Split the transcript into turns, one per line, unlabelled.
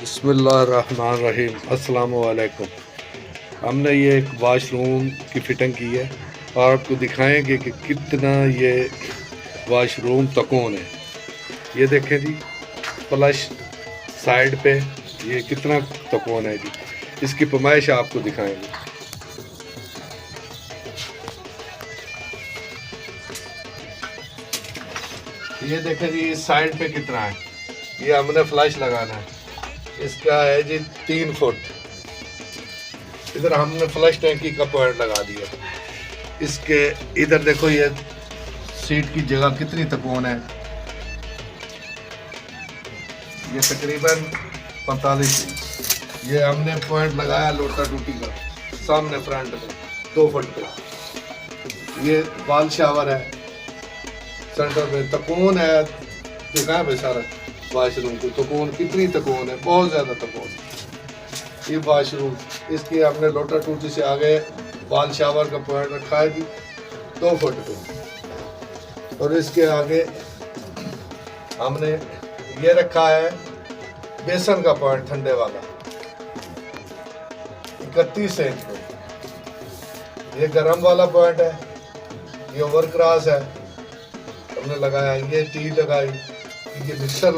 बिस्मिल्लाहिर्रहमानिर्रहीम। अस्सलाम वालेकुम। हमने ये एक वाश रूम की फिटिंग की है और आपको दिखाएंगे कि कितना ये वाश रूम तकून है। ये देखें जी, फ्लश साइड पे ये कितना तकून है जी। इसकी पैमाइश आपको दिखाएंगे। ये देखें जी, इस साइड पे कितना है। ये हमने फ्लश लगाना है, इसका है जी 3 फुट। इधर हमने फ्लश टैंकी का पॉइंट लगा दिया। इसके इधर देखो, ये सीट की जगह कितनी तकून है। ये तकरीबन 45 इंच। ये हमने पॉइंट लगाया लोटा टूटी का सामने फ्रंट में 2 फुट पे। ये बाल शावर है सेंटर में, तकून है। दिखा भाई सारा वाशरूम को तकून, कितनी तकून है, बहुत ज़्यादा तकून। ये वाशरूम, इसकी हमने लोटा टूटी से आगे बाल शावर का पॉइंट रखा है जी 2 फुट पे। और इसके आगे हमने ये रखा है बेसन का पॉइंट ठंडे वाला 31 इंच पे। ये गरम वाला पॉइंट है, ये ओवर क्रॉस है हमने लगाया। ये टी लगाई, ये मिक्सर